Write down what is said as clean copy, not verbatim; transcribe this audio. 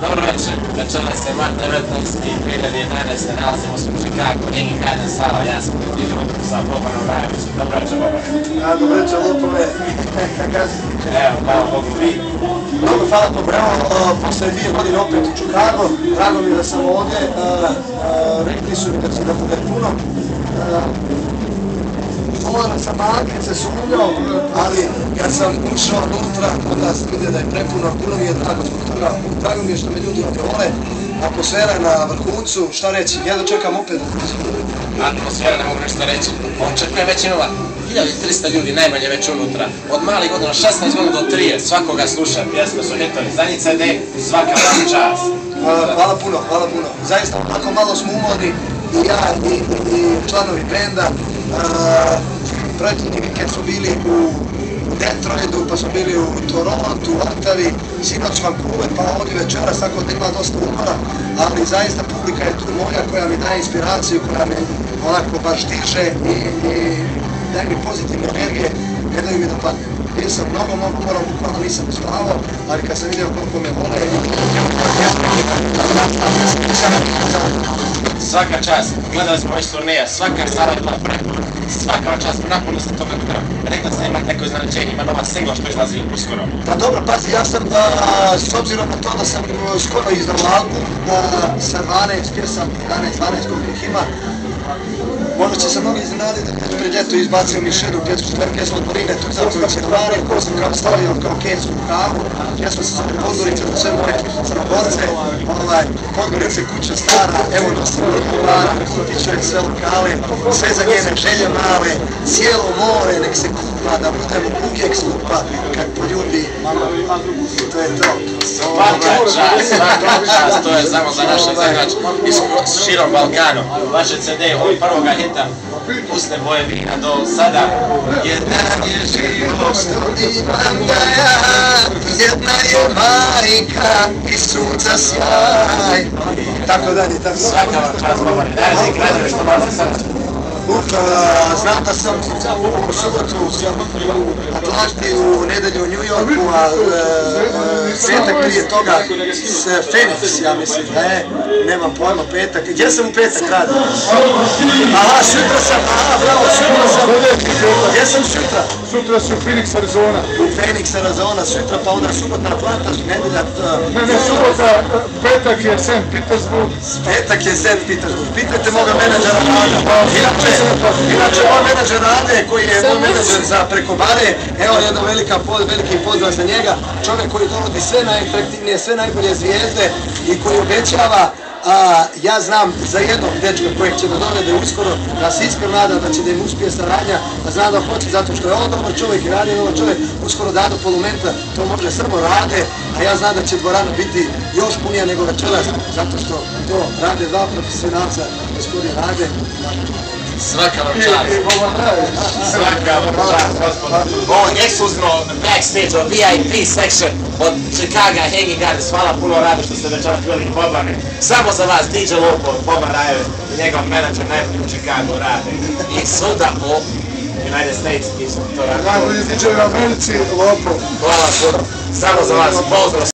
Dobro večer, večeras je mart 19.2011. Nalazimo se u Chicago, Hanging Garden sala, ja sam DJ sa Bobanom Rajevićem. Dobro večer, Boban. Dobro večer, Lopove. Evo, hvala Bogu, vi. Dobro, hvala to, bravo. Posle 2 godine opet u Chicago. Drago mi je da sam ovdje. Rekli su mi da će da bude puno. Pogledam sam malkice, sumnjao, ali kad sam ušao unutra, onda sam vidio da je prepuno, puno mi je drago zbog toga. Drago mi je što me ljudi ovdje vole. Atmosfera je na vrhuncu, šta reći, ja dočekam opet da dođem. Atmosfera, ne mogu nešto reći. Očekujem već imala 1300 ljudi najmanje već unutra. Od malih godina, 16 godina do 30, svakoga sluša, pjesme su hitovi. Zadnji CD, svaka vam čast. Hvala puno, hvala puno. Zaista, tako malo smo umorni, i ja i članovi benda. Prethodni vikend smo bili u Detroitu, pa smo bili u Torontu, u Ottavi, sinoć Vancouver, pa ovdje večeras, tako da ima dosta umora, ali zaista publika je tu moja koja mi daje inspiraciju, koja me onako baš diže i daje mi pozitivne energije, ne daju mi da padne. Bio sam mnogo umoran, bukvalno nisam spavao, ali kad sam vidio koliko me vole, Svaka čast, gledali smo već turneja, svaka sala je bila prepuna, svaka čast, napuno se toga utra. Rekla sam ima neko iznenađenje, ima nova singla što izlazi uskoro. Pa dobro, pazi, ja sam, s obzirom na to da sam skoro izdao album sa 12 pjesama, 11-12 koliko ih ima, možda će se mnogi iznenaditi da pred ljeto izbacio Mišedu pjesmu od Marine Tucakovića Hrvane, koju sam kao stavio kao kensku kavu. Pjesma se zove Podgorica za sve moje crnogorce. Podgorica je kuća stara, evo nas Hrvana, potičuje sve lokale, sve za njene želje male, cijelo more, nek se kupa, da budemo uvijek skupa, kad poljubi, to je to. Svaka čast, to je samo za naš izaglač iz širom Balkanom. Vaše CD od prvoga hita, Usne boje vina do sada. Jedan je život što imam da ja, jedna je majka i sunca sjaj. Tako dalje, tako. Svaka vam čast, Boban. Dajte i građane što vas je sada. Znam da sam u subotu u Atlanti, u nedelju u New Yorku, a petak prije toga s Phoenix, ja mislim, nemam pojma, petak. Gdje sam u petak radio? Aha, sutra sam, bravo, sutra sam. Gdje sam sutra? Sutra su Phoenix, Arizona. U Phoenix, Arizona, sutra, pa onda subotna Atlanta, nedelja... Ne, subota, petak je St. Petersburg. Petak je St. Petersburg. Pitajte moga menadžera Rada. Inače, moj menadžer Rade, koji je moj menadžer za preko bare, evo jedan veliki pozdrav za njega, čovjek koji dovodi sve najatraktivnije, sve najbolje zvijezde i koji obećava, ja znam za jednog dečka kojeg će da dovede uskoro, da se iskreno nadam da će da im uspije saradnja, a znam da hoće zato što je on dobar čovjek i Rade je dobar čovjek, uskoro dado polumenta, to može samo Rade, a ja znam da će dvorana biti još punija nego večeras, zato što to rade dva profesionalca, gospodin Rade. Svaka vam čast. Svaka vam čast, gospod. Ovo je ekskluzivno backstage, VIP section od Chicago Hanging Gardens. Hvala puno Rade što ste večeras bili Bobane. Samo za vas DJ Lopo, Boban Rajević i njegov menadžer najbolji u Chicago Rade. I svuda u United States isto to rade. Najbolji DJ u Americi, Lopo. Hvala puno. Samo za vas, pozdrav.